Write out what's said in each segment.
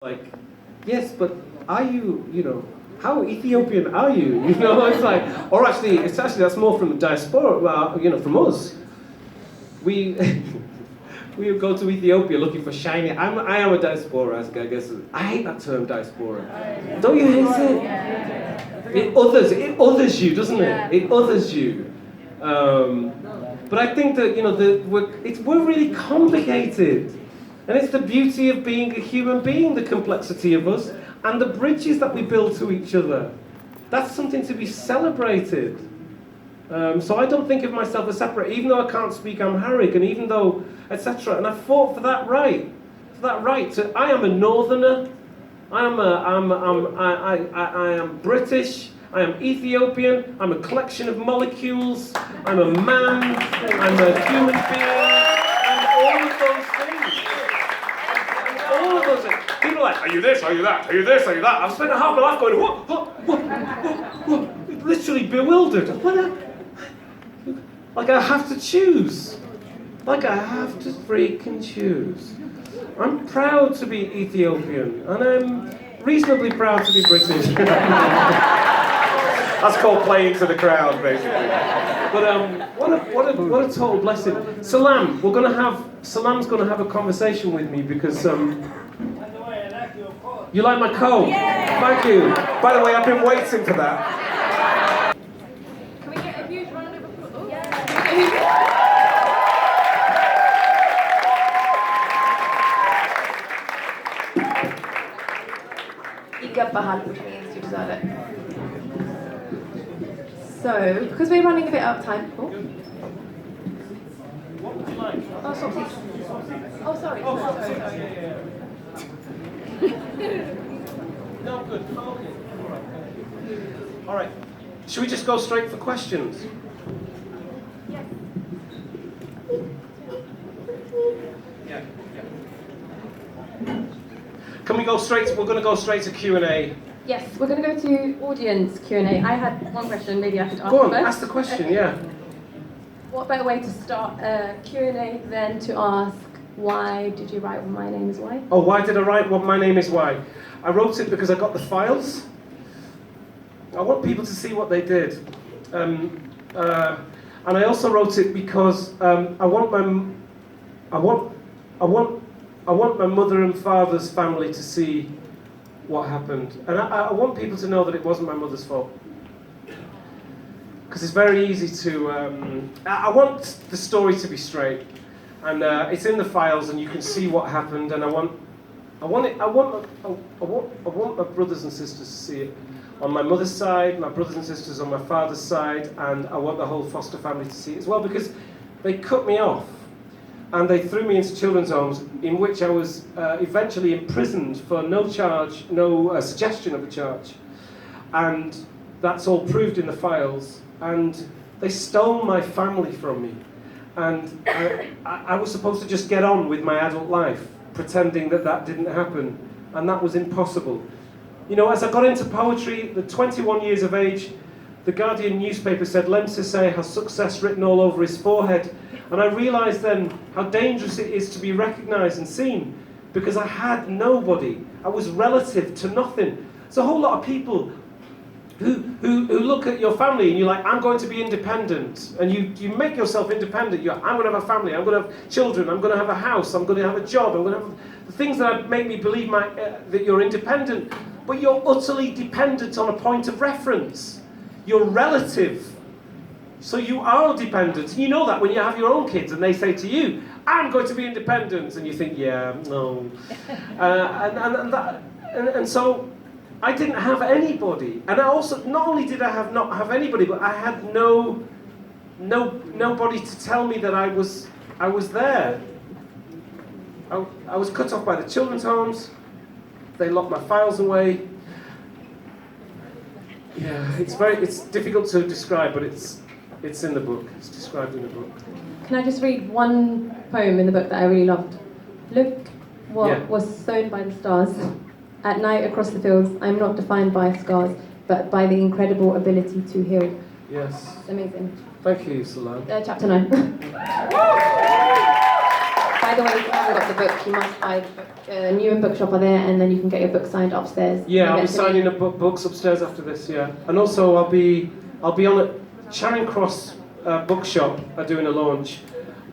Like, yes, but are you, how Ethiopian are you? It's like, or actually, that's more from the diaspora, from us. We we go to Ethiopia looking for shiny. I am a diaspora, I guess. I hate that term, diaspora. Don't you hate it? It others you, doesn't it? It others you. But I think that we're really complicated. And it's the beauty of being a human being, the complexity of us, and the bridges that we build to each other. That's something to be celebrated. So I don't think of myself as separate, even though I can't speak Amharic, and even though, etc. And I fought for that right. I am a northerner. I am British. I am Ethiopian. I'm a collection of molecules. I'm a man. I'm a human being. And all of those things. All of those things. People are like, are you this? Are you that? Are you this? Are you that? I've spent half my life going, what? Literally bewildered. Like I have to choose. Like I have to freaking choose. I'm proud to be Ethiopian, and I'm reasonably proud to be British. That's called playing to the crowd, basically. But what a total blessing. Selam's gonna have a conversation with me because you like my coat? Yeah. Thank you. By the way, I've been waiting for that. Can we get a huge round of applause? Yeah. Bahal, which means you deserve it. So, because we're running a bit out of time. What would you like? Oh, sorry. Oh, sorry. Sorry. No, good. Okay. All right. Should we just go straight for questions? Yes. Yeah. Can we go straight? We're going to go straight to Q&A. Yes, we're going to go to audience Q&A. I had one question, maybe I could ask Go on, first. ask the question, Okay. yeah. What better way to start a Q&A than to ask, why did you write My Name Is Why? Oh, why did I write My Name Is Why? I wrote it because I got the files. I want people to see what they did. And I also wrote it because I want my mother and father's family to see what happened. And I want people to know that it wasn't my mother's fault. Because it's very easy to... I want the story to be straight. And it's in the files and you can see what happened. And I want my brothers and sisters to see it. On my mother's side, my brothers and sisters on my father's side. And I want the whole foster family to see it as well. Because they cut me off. And they threw me into children's homes, in which I was eventually imprisoned for no charge, no suggestion of a charge. And that's all proved in the files. And they stole my family from me. And I was supposed to just get on with my adult life, pretending that didn't happen. And that was impossible. As I got into poetry, at 21 years of age, the Guardian newspaper said Lemn Sissay has success written all over his forehead. And I realised then how dangerous it is to be recognised and seen, because I had nobody. I was relative to nothing. There's a whole lot of people who look at your family and you're like, I'm going to be independent. And you make yourself independent. I'm going to have a family, I'm going to have children, I'm going to have a house, I'm going to have a job, I'm going to have the things that make me believe that you're independent. But you're utterly dependent on a point of reference. You're relative. So you are dependent. You know that when you have your own kids and they say to you, I'm going to be independent. And you think, yeah, no. And so I didn't have anybody. And I also, not only did I not have anybody, but I had nobody to tell me that I was there. I was cut off by the children's homes. They locked my files away. Yeah, it's difficult to describe, but it's in the book. It's described in the book. Can I just read one poem in the book that I really loved? Look what was sown by the stars. At night across the fields, I'm not defined by scars, but by the incredible ability to heal. Yes. It's amazing. Thank you, Selam. Chapter 9. By the way, if you haven't got the book, you must buy the book. Newham Bookshop are there, and then you can get your book signed upstairs. Yeah, I'll be signing books upstairs after this. Yeah, and also I'll be on at Charing Cross Bookshop are doing a launch,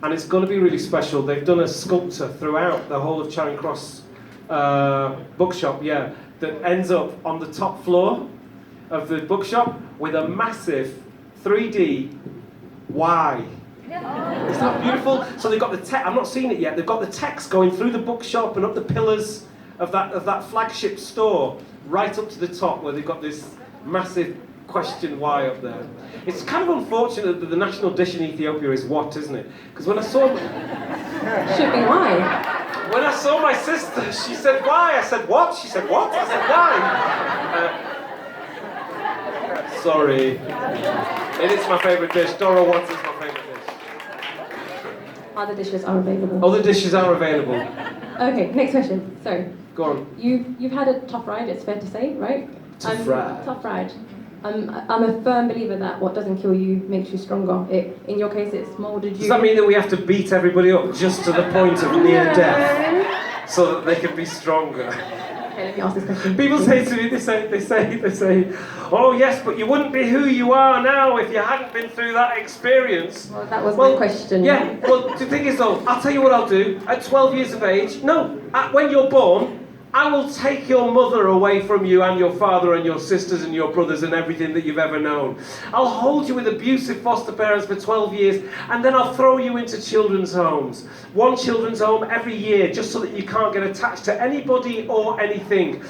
and it's going to be really special. They've done a sculpture throughout the whole of Charing Cross Bookshop. Yeah, that ends up on the top floor of the bookshop with a massive 3D Y. Isn't that beautiful? So they've got the text. I'm not seeing it yet. They've got the text going through the bookshop and up the pillars of that flagship store, right up to the top where they've got this massive question why up there. It's kind of unfortunate that the national dish in Ethiopia is what, isn't it? Because when I saw should be why. When I saw my sister, she said why. I said what? She said what? I said why. Sorry. It is my favourite dish. Dora Watts is my favourite dish. Other dishes are available. Other dishes are available. Okay, next question. So, go on. You've had a tough ride, it's fair to say, right? Tough ride. Tough ride. I'm a firm believer that what doesn't kill you makes you stronger. In your case, it's moulded you. Does that mean that we have to beat everybody up just to the point of near death so that they can be stronger? Okay, let me ask this question. People say to me, they say, oh yes, but you wouldn't be who you are now if you hadn't been through that experience. Well, that was my question. Yeah, well, the thing is though, I'll tell you what I'll do. At 12 years of age, when you're born, I will take your mother away from you and your father and your sisters and your brothers and everything that you've ever known. I'll hold you with abusive foster parents for 12 years and then I'll throw you into children's homes. One children's home every year just so that you can't get attached to anybody or anything.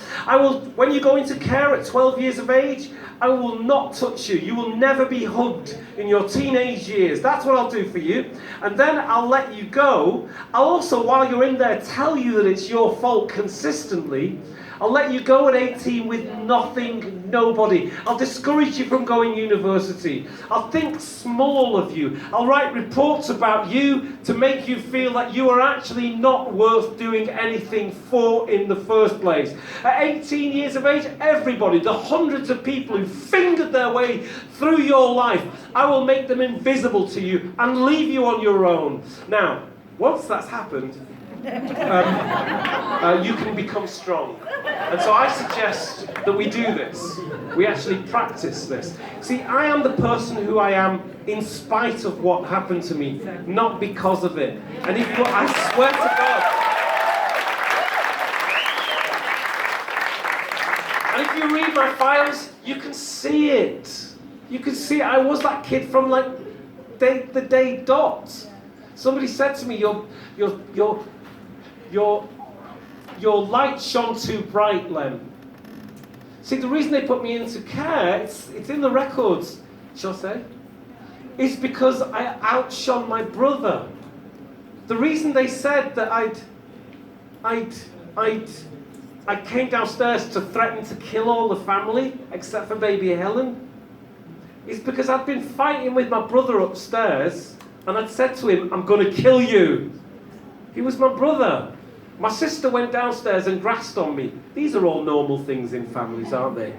When you go into care at 12 years of age, I will not touch you. You will never be hugged in your teenage years. That's what I'll do for you. And then I'll let you go. I'll also, while you're in there, tell you that it's your fault consistently. I'll let you go at 18 with nothing, nobody. I'll discourage you from going to university. I'll think small of you. I'll write reports about you to make you feel that you are actually not worth doing anything for in the first place. At 18 years of age, everybody, the hundreds of people who fingered their way through your life, I will make them invisible to you and leave you on your own. Now, once that's happened, you can become strong. And so I suggest that we do this. We actually practice this. See, I am the person who I am in spite of what happened to me, not because of it. And if you, I swear to God, and if you read my files, you can see it. You can see it. I was that kid from like the day dot. Somebody said to me, your light shone too bright, Lemn. See, the reason they put me into care, it's in the records, shall I say, is because I outshone my brother. The reason they said that I came downstairs to threaten to kill all the family, except for baby Helen, is because I'd been fighting with my brother upstairs, and I'd said to him, I'm going to kill you. He was my brother. My sister went downstairs and grasped on me. These are all normal things in families, aren't they?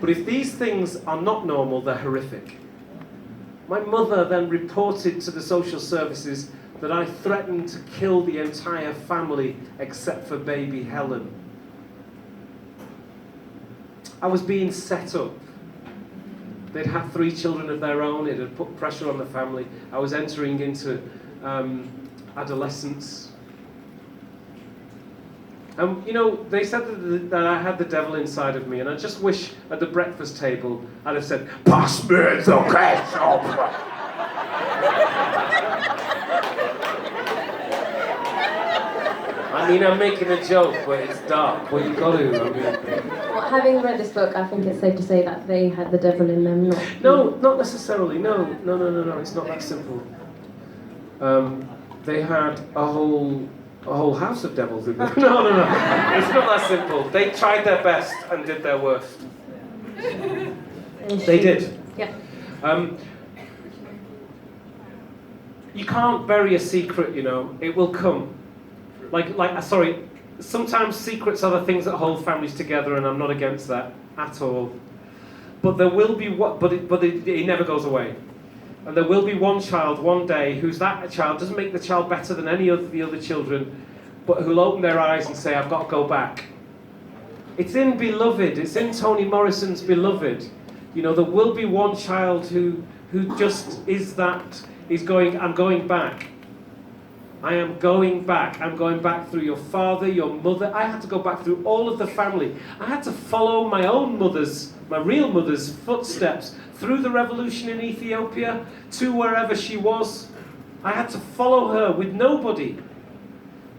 But if these things are not normal, they're horrific. My mother then reported to the social services that I threatened to kill the entire family except for baby Helen. I was being set up. They'd had 3 children of their own. It had put pressure on the family. I was entering into adolescence. And they said that I had the devil inside of me, and I just wish at the breakfast table I'd have said, "Pass me the ketchup." I mean, I'm making a joke, but it's dark. Well, you've got to. Well, having read this book, I think it's safe to say that they had the devil in them, not... No, not necessarily. No. It's not that simple. They had a whole house of devils in them. No. It's not that simple. They tried their best and did their worst. They did. Yeah. You can't bury a secret, It will come. Sorry, sometimes secrets are the things that hold families together, and I'm not against that at all. But there will be but it never goes away. And there will be one child one day who's that child, doesn't make the child better than any of the other children, but who'll open their eyes and say, I've got to go back. It's in Beloved, it's in Toni Morrison's Beloved. You know, there will be one child who just is that, is going, I'm going back. I am going back. I'm going back through your father, your mother. I had to go back through all of the family. I had to follow my own mother's, my real mother's footsteps through the revolution in Ethiopia to wherever she was. I had to follow her with nobody.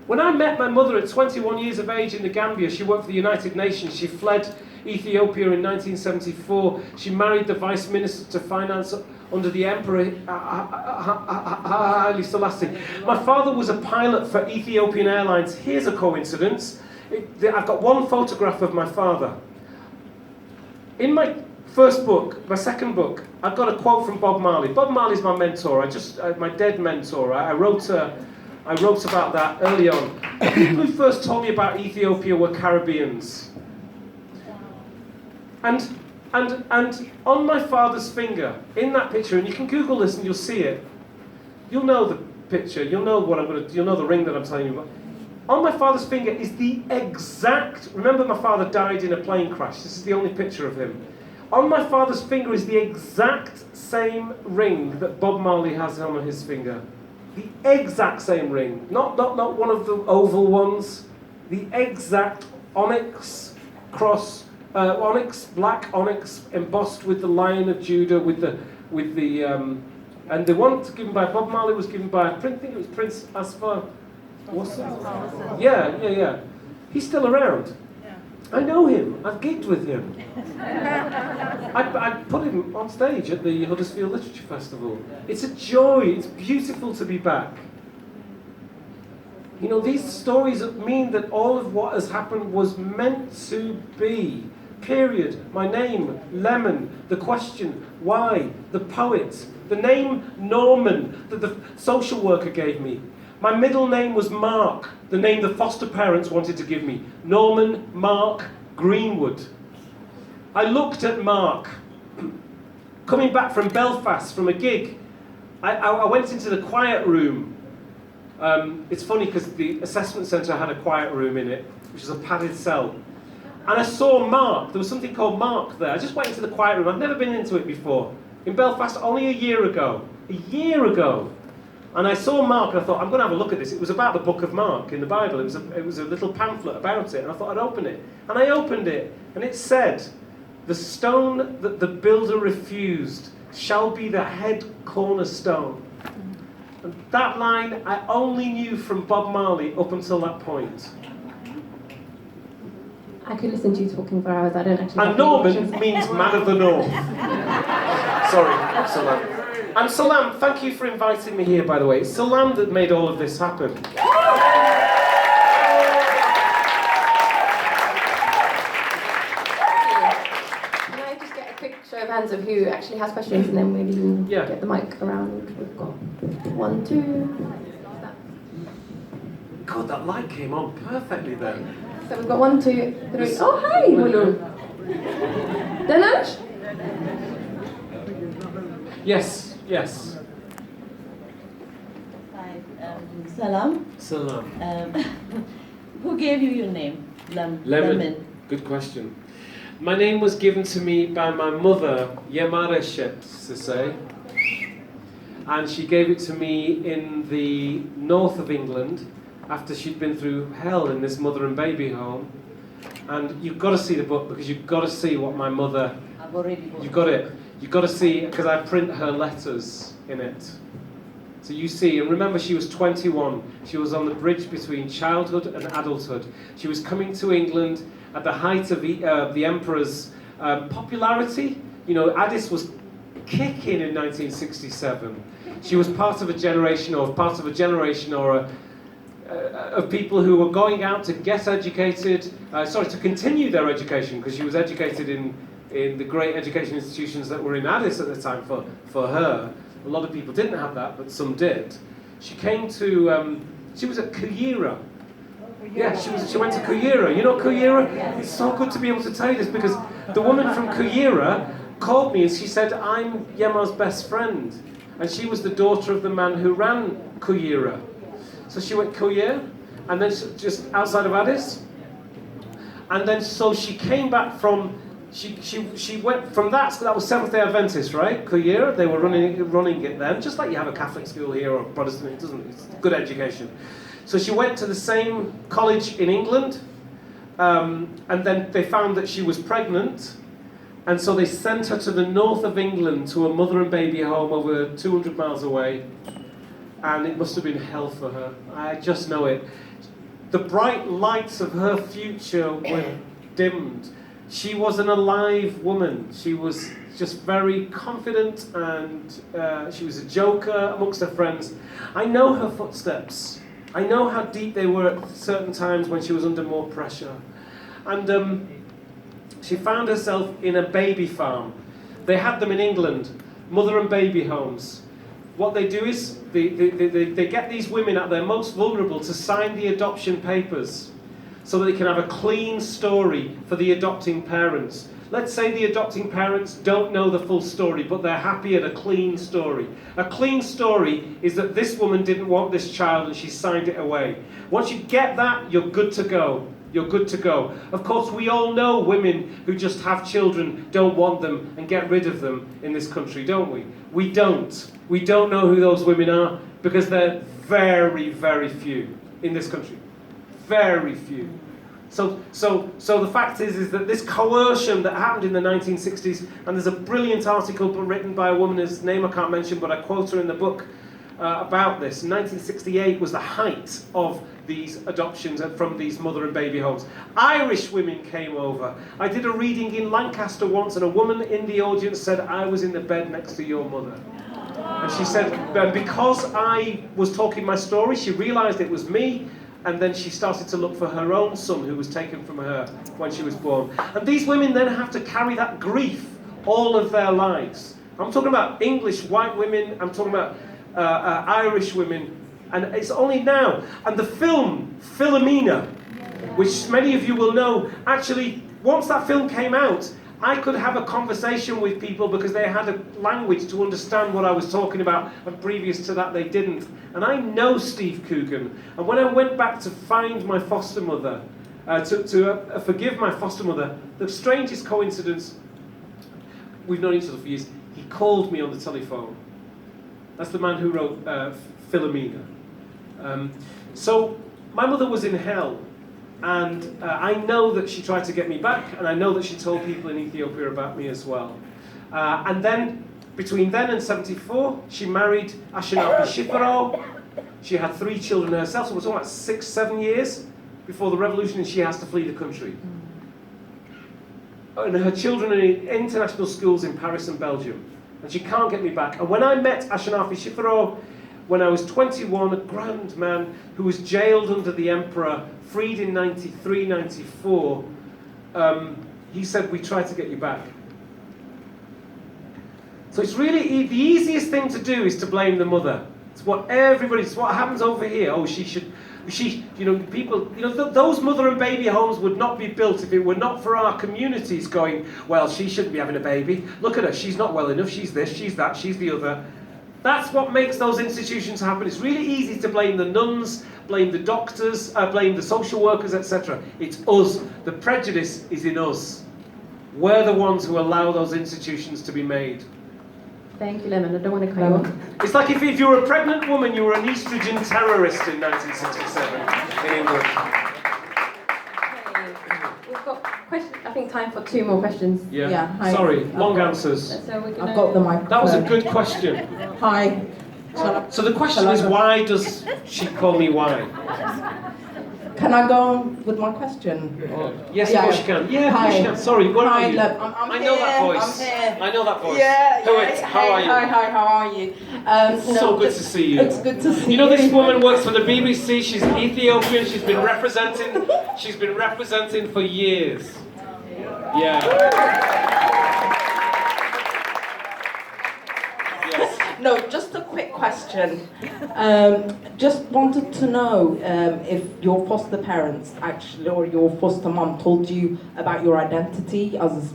When I met my mother at 21 years of age in the Gambia, she worked for the United Nations. She fled Ethiopia in 1974. She married the Vice Minister to Finance under the Emperor Haile Selassie. My father was a pilot for Ethiopian Airlines. Here's a coincidence. I've got one photograph of my father. In my first book, my second book, I've got a quote from Bob Marley. Bob Marley's my mentor. My dead mentor. I wrote about that early on. The people who first told me about Ethiopia were Caribbeans. And on my father's finger, in that picture, and you can Google this and you'll see it. You'll know the picture. You'll know you'll know the ring that I'm telling you about. On my father's finger is the exact. Remember, my father died in a plane crash. This is the only picture of him. On my father's finger is the exact same ring that Bob Marley has on his finger. The exact same ring, not one of the oval ones. The exact onyx cross, black onyx embossed with the Lion of Judah, and the one given by Bob Marley was given by, I think it was Prince Asfar. What's that? Yeah. He's still around. I know him. I've gigged with him. I put him on stage at the Huddersfield Literature Festival. It's a joy. It's beautiful to be back. You know, these stories mean that all of what has happened was meant to be. Period. My name, Lemon. The question, why? The poet. The name Norman that the social worker gave me. My middle name was Mark, the name the foster parents wanted to give me. Norman Mark Greenwood. I looked at Mark. Coming back from Belfast from a gig, I went into the quiet room. It's funny because the assessment centre had a quiet room in it, which is a padded cell. And I saw Mark. There was something called Mark there. I just went into the quiet room. I've never been into it before. In Belfast only a year ago. A year ago. And I saw Mark and I thought, I'm going to have a look at this. It was about the book of Mark in the Bible. It was a little pamphlet about it. And I thought I'd open it. And I opened it. And it said, the stone that the builder refused shall be the head cornerstone. And that line I only knew from Bob Marley up until that point. I could listen to you talking for hours. I don't actually. And Norman means man of the north. Sorry, Salam. And Salam, thank you for inviting me here, by the way. It's Salam that made all of this happen. Can I just get a quick show of hands of who actually has questions, and then maybe you get the mic around. We've got 1, 2. God, that light came on perfectly then. So we've got 1, 2, 3. Oh, hi, Mulu. Danaj? Yes. Hi, Salam. Salam. Who gave you your name? Lemon. Good question. My name was given to me by my mother, Lemn Sissay, and she gave it to me in the north of England after she'd been through hell in this mother and baby home. And you've got to see the book because you've got to see what my mother... I've already bought You've got it. You've got to see, because I print her letters in it. So you see, and remember she was 21. She was on the bridge between childhood and adulthood. She was coming to England at the height of the Emperor's popularity. You know, Addis was kicking in 1967. She was part of a generation of people who were going out to get educated, to continue their education, because she was educated in the great education institutions that were in Addis at the time for her. A lot of people didn't have that, but some did. She came to, she was at Kuyira. Yeah, she went to Kuyira. You know Kuyira? It's so good to be able to tell you this, because the woman from Kuyira called me and she said, I'm Yema's best friend. and she was the daughter of the man who ran Kuyira. So she went Kuyira, and then just outside of Addis, and then so she came back from. She went from that. So that was Seventh-day Adventist, right? Kuyira. They were running it then, just like you have a Catholic school here or Protestant. It's good education. So she went to the same college in England, and then they found that she was pregnant, and so they sent her to the north of England to a mother and baby home over 200 miles away, and it must have been hell for her. I just know it. The bright lights of her future were dimmed. She was an alive woman. She was just very confident, and she was a joker amongst her friends. I know her footsteps. I know how deep they were at certain times when she was under more pressure. And she found herself in a baby farm. They had them in England, mother and baby homes. What they do is they get these women at their most vulnerable to sign the adoption papers, so that they can have a clean story for the adopting parents. Let's say the adopting parents don't know the full story, but they're happy at a clean story. A clean story is that this woman didn't want this child and she signed it away. Once you get that, you're good to go. You're good to go. Of course, we all know women who just have children, don't want them, and get rid of them in this country, don't we? We don't. We don't know who those women are because they're very, very few in this country. Very few. So the fact is that this coercion that happened in the 1960s, and there's a brilliant article written by a woman whose name I can't mention, but I quote her in the book about this. 1968 was the height of these adoptions from these mother and baby homes. Irish women came over. I did a reading in Lancaster once, and a woman in the audience said, "I was in the bed next to your mother." And she said, because I was talking my story, she realised it was me. And then she started to look for her own son who was taken from her when she was born. And these women then have to carry that grief all of their lives. I'm talking about English white women, I'm talking about Irish women, and it's only now. And the film, Philomena, which many of you will know, actually, once that film came out, I could have a conversation with people because they had a language to understand what I was talking about, and previous to that they didn't. And I know Steve Coogan, and when I went back to find my foster mother, to forgive my foster mother, the strangest coincidence, we've known each other for years, he called me on the telephone. That's the man who wrote Philomena. So my mother was in hell. And I know that she tried to get me back, and I know that she told people in Ethiopia about me as well. And then, between then and 74, she married Ashinafi Shifaro. She had 3 children herself, so it was almost 6-7 years before the revolution, and she has to flee the country. And her children are in international schools in Paris and Belgium, and she can't get me back. And when I met Ashinafi Shifaro, when I was 21, a grand man who was jailed under the emperor, freed in 93, 94, he said, "We tried to get you back." So it's really, the easiest thing to do is to blame the mother. It's what it's what happens over here. Oh, people, those mother and baby homes would not be built if it were not for our communities going, well, she shouldn't be having a baby. Look at her, she's not well enough, she's this, she's that, she's the other. That's what makes those institutions happen. It's really easy to blame the nuns, blame the doctors, blame the social workers, etc. It's us. The prejudice is in us. We're the ones who allow those institutions to be made. Thank you, Lemon. I don't want to cut you off. It's like if you were a pregnant woman, you were an estrogen terrorist in 1967 in England. We've got I think time for 2 more questions. Yeah. Hi. Sorry, long answers. So we're I've got the microphone. That was a good question. Hi. So the question is, why does she call me why? Can I go on with my question? Yes, of course you can. Yeah, of course you can. Sorry, what are you? I'm I know here, that voice. I'm here. I know that voice. Yeah. How are you? Hi, how are you? So good to see you. It's good to see you. You know, this woman works for the BBC. She's Ethiopian. She's been representing for years. Yeah. Yes. No, just a quick question. Just wanted to know if your foster parents actually, or your foster mum, told you about your identity as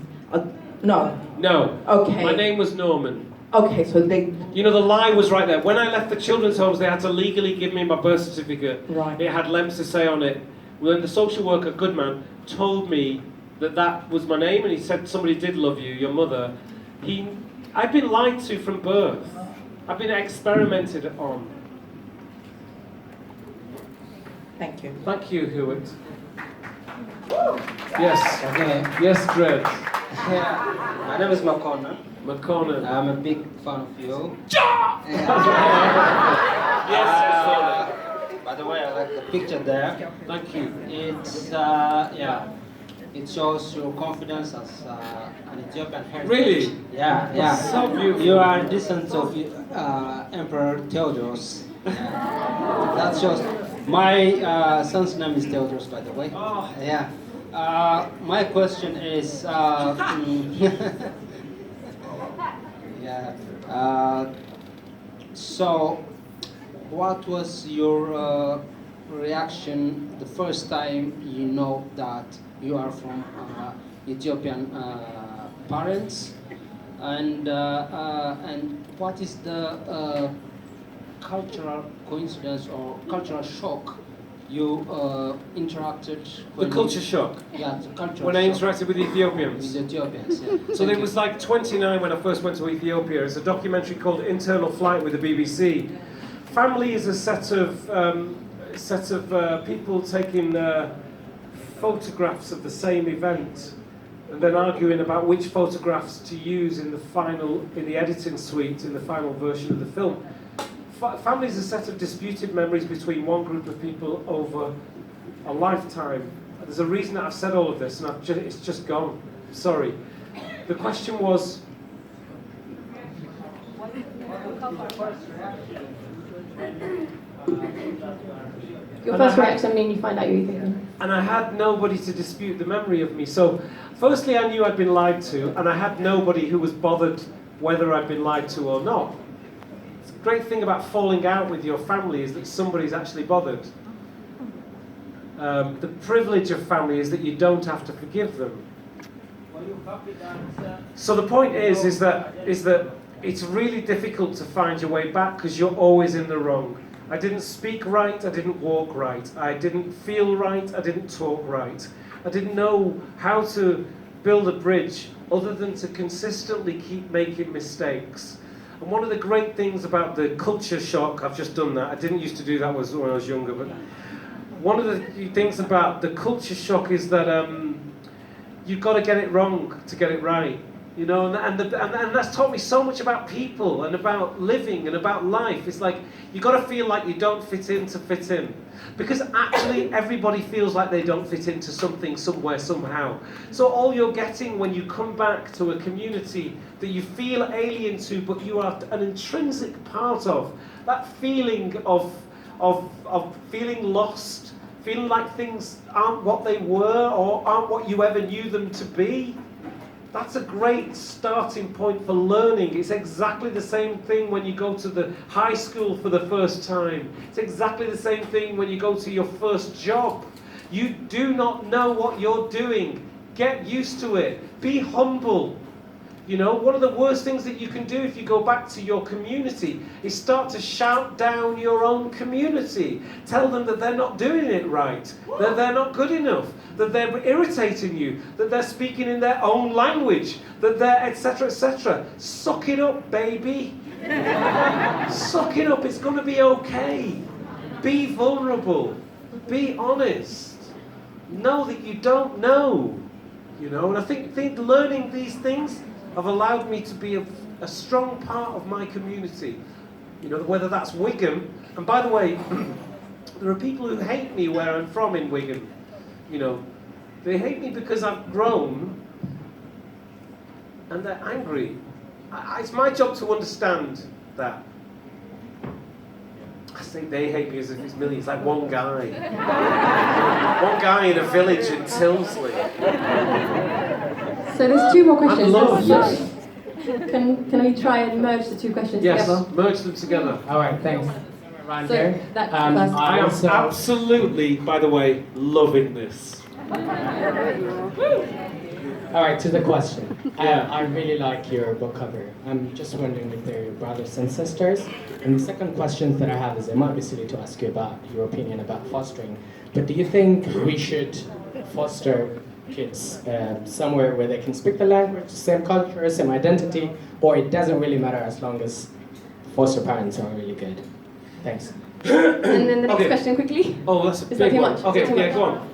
no. No. Okay. My name was Norman. Okay, so they... You know, the lie was right there. When I left the children's homes, they had to legally give me my birth certificate. Right. It had Lemn Sissay on it. When the social worker, Goodman, told me that that was my name, and he said somebody did love you, your mother. I've been lied to from birth. I've been experimented on. Thank you. Thank you, Hewitt. Yes. Okay. Yes, Dred. Yeah. My name is McConnell. McConnell. I'm a big fan of you. Yes, By the way, I like the picture there. thank you. It's yeah. It shows your confidence as an Ethiopian heritage. Really? Yeah, yeah. So beautiful. You are descendant of Emperor Theodorus. That shows. My son's name is Theodorus, by the way. Oh. Yeah. My question is. Yeah. So, what was your reaction the first time you know that you are from Ethiopian parents, and what is the cultural coincidence or cultural shock you interacted? The culture shock. Yeah, the cultural When I shock interacted with Ethiopians. with Ethiopians. Yeah. So Thank it you. was like 29 when I first went to Ethiopia. It's a documentary called Internal Flight with the BBC. Family is a set of people taking photographs of the same event and then arguing about which photographs to use in the editing suite in the final version of the film. Family is a set of disputed memories between one group of people over a lifetime. There's a reason that I've said all of this, and it's just gone. Sorry. The question was... Your first reaction when you find out you're Ethiopian. And I had nobody to dispute the memory of me. So, firstly, I knew I'd been lied to, and I had nobody who was bothered whether I'd been lied to or not. The great thing about falling out with your family is that somebody's actually bothered. The privilege of family is that you don't have to forgive them. So the point is that it's really difficult to find your way back because you're always in the wrong. I didn't speak right, I didn't walk right, I didn't feel right, I didn't talk right. I didn't know how to build a bridge other than to consistently keep making mistakes. And one of the great things about the culture shock, I've just done that, I didn't used to do that when I was younger, but one of the things about the culture shock is that you've got to get it wrong to get it right. You know, and that's taught me so much about people and about living and about life. It's like, you've got to feel like you don't fit in to fit in. Because actually everybody feels like they don't fit into something, somewhere, somehow. So all you're getting when you come back to a community that you feel alien to, but you are an intrinsic part of, that feeling of feeling lost, feeling like things aren't what they were or aren't what you ever knew them to be. That's a great starting point for learning. It's exactly the same thing when you go to the high school for the first time. It's exactly the same thing when you go to your first job. You do not know what you're doing. Get used to it. Be humble. You know, one of the worst things that you can do if you go back to your community is start to shout down your own community. Tell them that they're not doing it right, that they're not good enough, that they're irritating you, that they're speaking in their own language, that they're etc., etc. Suck it up, baby. Suck it up, it's going to be okay. Be vulnerable. Be honest. Know that you don't know. You know, and I think learning these things have allowed me to be a strong part of my community. You know, whether that's Wigan, and by the way, there are people who hate me where I'm from in Wigan. You know, they hate me because I've grown, and they're angry. It's my job to understand that. I think they hate me as if it's millions, like one guy. One guy in a village in Tilsley. So there's two more questions. Yes. Can we try and merge the two questions Yes, together? merge them together. All right, thanks. Right So there. that's I I am also- absolutely, by the way, loving this. All right, to the question. I really like your book cover. I'm just wondering if they're your brothers and sisters. And the second question that I have is, it might be silly to ask you about your opinion about fostering, but do you think we should foster kids somewhere where they can speak the language, same culture, same identity, or it doesn't really matter as long as foster parents are really good? Thanks. And then the next Okay. question quickly. Oh, that's a Is that big too one. much? Okay, Is that too yeah, much? go on.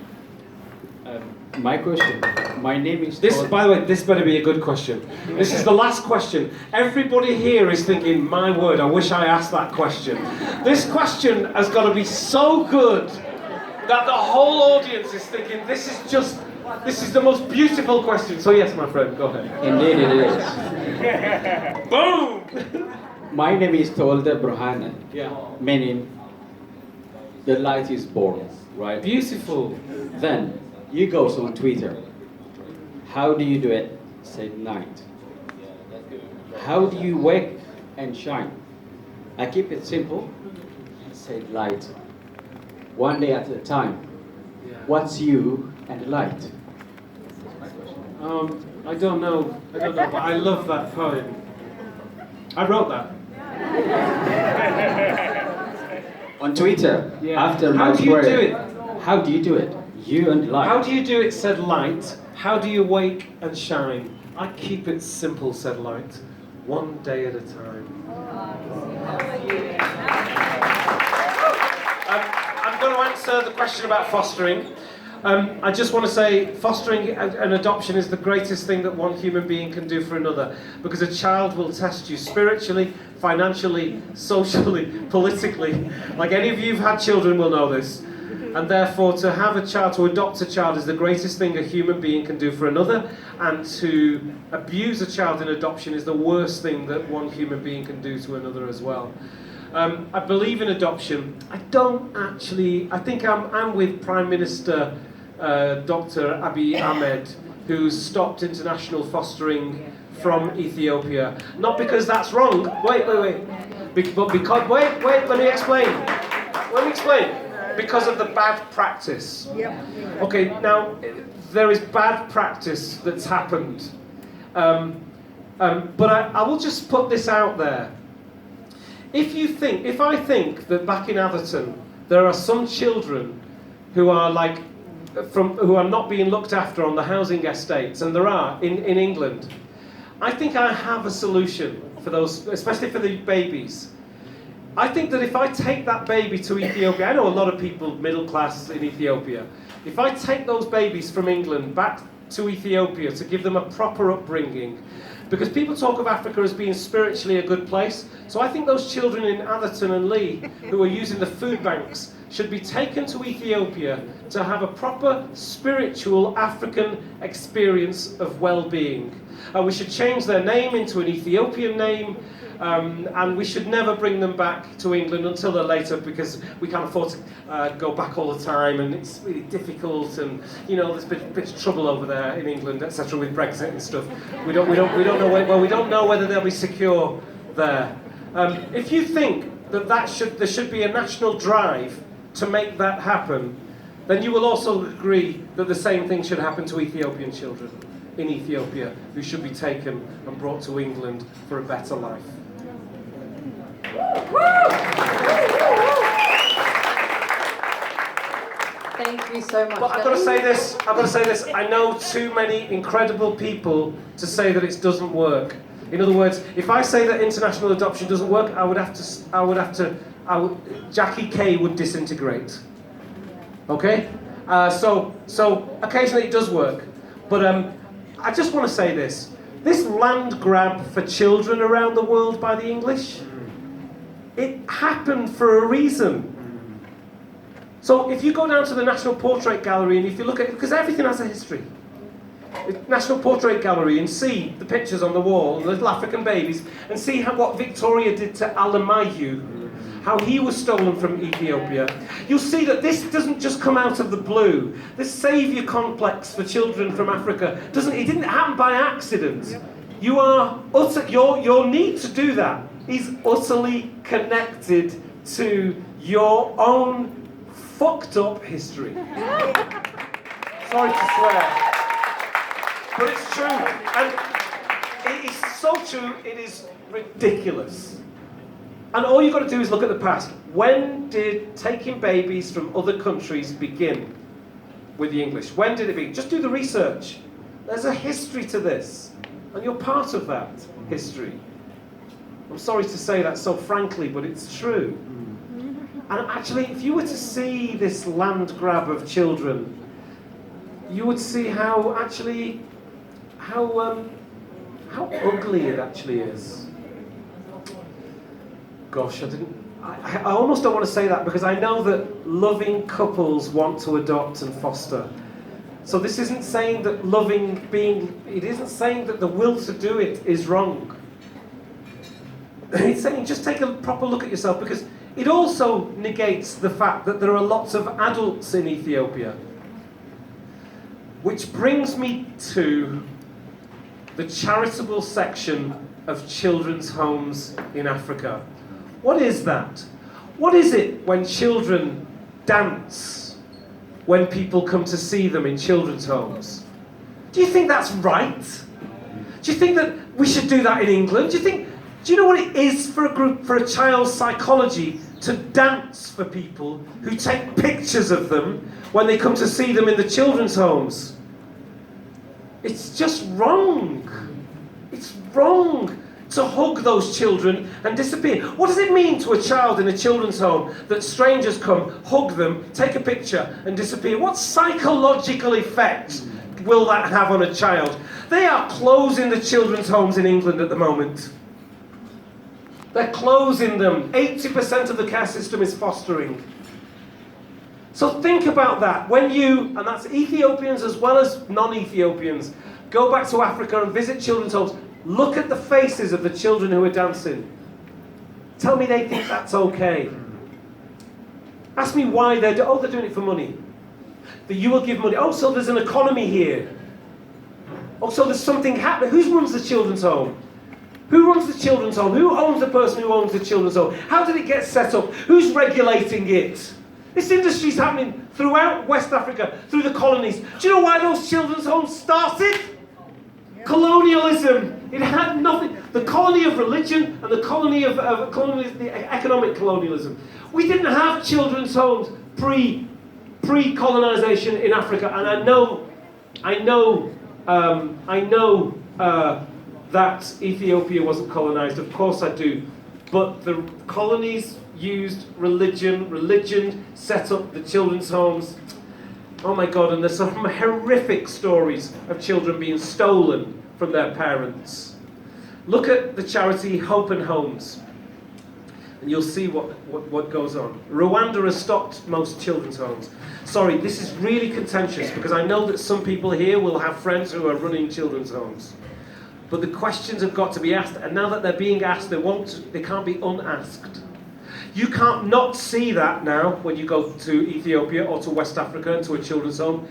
My question. My name is. This, by the way, this better be a good question. This is the last question. Everybody here is thinking, my word, I wish I asked that question. This question has got to be so good that the whole audience is thinking, this is the most beautiful question. So yes, my friend, go ahead. Indeed, it is. Boom! My name is Tolda Burhana, Yeah. meaning the light is born, right? Beautiful. Then you go on Twitter. How do you do it? Say night. How do you wake and shine? I keep it simple. Say light. One day at a time. What's you and light? I don't know, but I love that poem. I wrote that. On Twitter, Yeah. after How my do you prayer. do it? How do you do it? You and light. How do you do it, said light? How do you wake and shine? I keep it simple, said light. One day at a time. I'm going to answer the question about fostering. I just want to say fostering and adoption is the greatest thing that one human being can do for another, because a child will test you spiritually, financially, socially, politically. Like any of you who've had children will know this. And therefore, to have a child, to adopt a child is the greatest thing a human being can do for another, and to abuse a child in adoption is the worst thing that one human being can do to another as well. I believe in adoption. I don't actually, I think I'm with Prime Minister Dr. Abiy Ahmed, who's stopped international fostering from Ethiopia. Not because that's wrong, wait. But because, wait, let me explain. Because of the bad practice. Okay, now, there is bad practice that's happened. But I will just put this out there. If I think that back in Atherton, there are some children who are who are not being looked after on the housing estates, and there are in England, I think I have a solution for those, especially for the babies. I think that if I take that baby to Ethiopia, I know a lot of people middle class in Ethiopia, if I take those babies from England back to Ethiopia to give them a proper upbringing, because people talk of Africa as being spiritually a good place, so I think those children in Atherton and Lee who are using the food banks should be taken to Ethiopia to have a proper spiritual African experience of well-being. We should change their name into an Ethiopian name, and we should never bring them back to England until they're later, because we can't afford to go back all the time, and it's really difficult, and there's a bit of trouble over there in England, etc. with Brexit and stuff. We don't know whether they'll be secure there. If you think that there should be a national drive to make that happen, then you will also agree that the same thing should happen to Ethiopian children in Ethiopia, who should be taken and brought to England for a better life. Thank you so much. But I've got to say this, I know too many incredible people to say that it doesn't work. In other words, if I say that international adoption doesn't work, Jackie K would disintegrate. Okay? So occasionally it does work. But I just want to say this. This land grab for children around the world by the English, it happened for a reason. So if you go down to the National Portrait Gallery and if you look at it, because everything has a history. The National Portrait Gallery, and see the pictures on the wall, the little African babies, and see what Victoria did to Alemayehu, how he was stolen from Ethiopia. You'll see that this doesn't just come out of the blue. This saviour complex for children from Africa it didn't happen by accident. Your need to do that is utterly connected to your own fucked up history. Sorry to swear. But it's true. And it is so true, it is ridiculous. And all you've got to do is look at the past. When did taking babies from other countries begin with the English? When did it begin? Just do the research. There's a history to this. And you're part of that history. I'm sorry to say that so frankly, but it's true. And actually, if you were to see this land grab of children, you would see how ugly it actually is. Gosh, I almost don't want to say that because I know that loving couples want to adopt and foster. So this isn't saying that it isn't saying that the will to do it is wrong. It's saying just take a proper look at yourself, because it also negates the fact that there are lots of adults in Ethiopia. Which brings me to the charitable section of children's homes in Africa. What is that? What is it when children dance when people come to see them in children's homes? Do you think that's right? Do you think that we should do that in England? Do you know what it is for a child's psychology to dance for people who take pictures of them when they come to see them in the children's homes? It's just wrong. It's wrong to hug those children and disappear. What does it mean to a child in a children's home that strangers come, hug them, take a picture and disappear? What psychological effect will that have on a child? They are closing the children's homes in England at the moment. They're closing them. 80% of the care system is fostering. So think about that. When you, and that's Ethiopians as well as non-Ethiopians, go back to Africa and visit children's homes, look at the faces of the children who are dancing. Tell me they think that's okay. Ask me why they're doing it for money. That you will give money. Oh, so there's an economy here. Oh, so there's something happening. Who runs the children's home? Who runs the children's home? Who owns the person who owns the children's home? How did it get set up? Who's regulating it? This industry's happening throughout West Africa, through the colonies. Do you know why those children's homes started? Yeah. Colonialism. It had nothing. The colony of religion and the colony of the economic colonialism. We didn't have children's homes pre-colonization in Africa, and I know that Ethiopia wasn't colonized. Of course I do, but the colonies used religion set up the children's homes. Oh my God, and there's some horrific stories of children being stolen from their parents. Look at the charity Hope and Homes, and you'll see what goes on. Rwanda has stopped most children's homes. Sorry, this is really contentious because I know that some people here will have friends who are running children's homes. But the questions have got to be asked, and now that they're being asked, they can't be unasked. You can't not see that now when you go to Ethiopia or to West Africa and to a children's home.